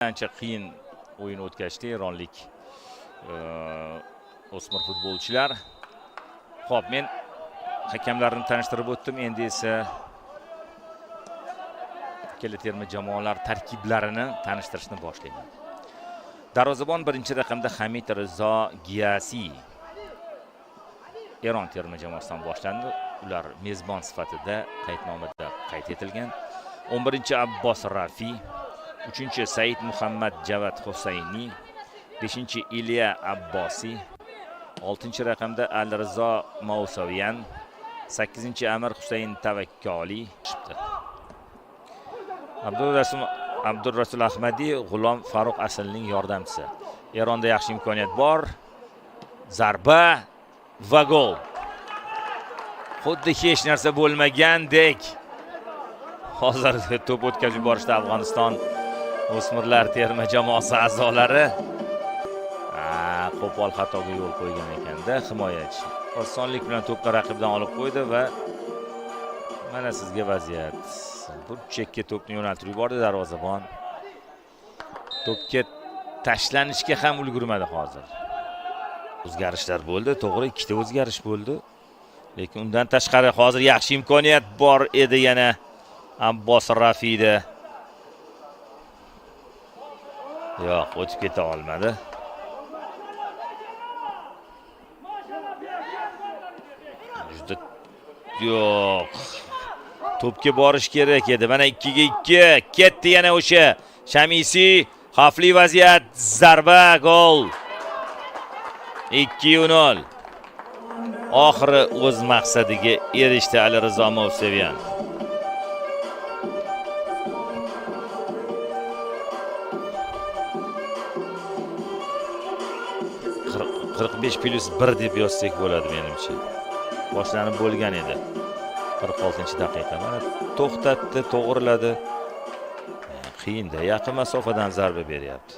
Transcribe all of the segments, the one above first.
Ancha qiyin o'yin o'tkazdi eronlik o'smir futbolchilar. Xo'p, men hakamlarni tanishtirib o'tdim. Endi esa ikkala terma jamoalar tarkiblarini tanishtirishni boshlayman. Darvozabon birinchi raqamda Hamid Rizo Giyasi Eron terma jamoasidan boshlandi. Ular mezbon sifatida qaydnomada qayd etilgan. 11-Abbos Rafi, 3-Said Muhammad Javad Husayni, 5-Ilya Abbosiy, 6-raqamda Al-Rizo Mausaviyan, 8-Amir Husayn Tavakkoli chiqdi. Abdurrasul Ahmadiy G'ulom Faruq Asalning yordamchisi. Eronda yaxshi imkoniyat bor. Zarba va gol. Xuddi hech narsa bo'lmagandek. Hozir to'p o'tkazib yuborishdi Afg'oniston o'smirlar terma jamoasi a'zolari. Qo'pol xatoga yo'l qo'ygan ekanda himoyachi. Osonlik bilan to'pni raqibdan olib qo'ydi va mana sizga vaziyat. Burchakka to'pni yo'naltirib yubordi darvozabon. To'pga tashlanishga ham ulgurmadi hozir. O'zgarishlar bo'ldi, to'g'ri, ikkita o'zgarish bo'ldi. Lekin undan tashqari hozir yaxshi imkoniyat bor edi yana Abbos Rafida. Yo'q, o'tib keta olmadi. Juda yo'q. To'pga borish kerak edi. Mana 2-2 ketdi yana o'sha Shamisi. Xavfli vaziyat, zarba, gol. 2-0. Oxiri o'z maqsadiga erishdi Al-Rizo Mausaviyan. +1 deb yozsak bo'ladi menimcha. Boshlanib bo'lgan edi. 46-daqiqa. Mana to'xtatdi, to'g'riladi. Qiyinda, yaqin masofadan zarba beryapti.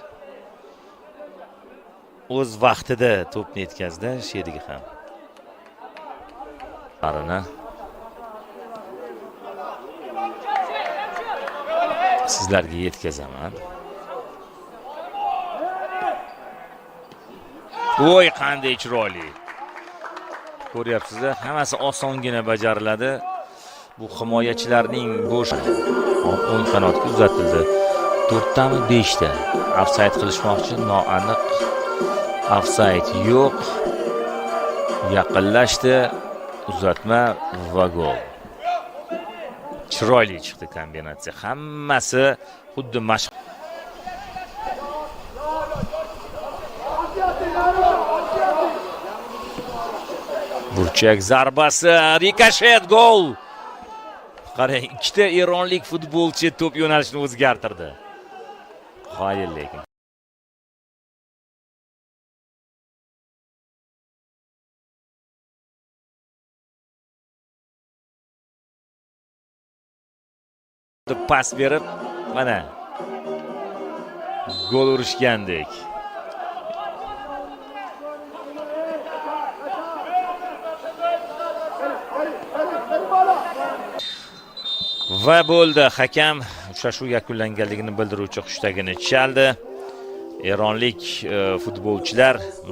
O'z vaqtida to'pni yetkazdi Sherigi ham. Sizlarga yetkazaman. Voy, qanday chiroyli. Ko'ryapsiz-a, hammasi osongina bajariladi. Bu himoyachilarning bo'sh o'ng qanotga uzatildi. 4tami 5ta. Ofsayd qilishmoqchi, noaniq. Ofsayd yo'q. Yaqinlashdi. Uzatma va gol. Chiroyli chiqdi kombinatsiya. Hammasi xuddi mashq. Burchak zarbasi, rikoshet, gol. Qarang, ikkita eronlik futbolchi to'p yo'nalishini o'zgartirdi. Qoyil lekin. Pas berib, mana gol urishgandek. Va bo'ldi, hakam uchrashuv yakunlanganligini bildiruvchi xushtagini chaldi. Eronlik futbolchilar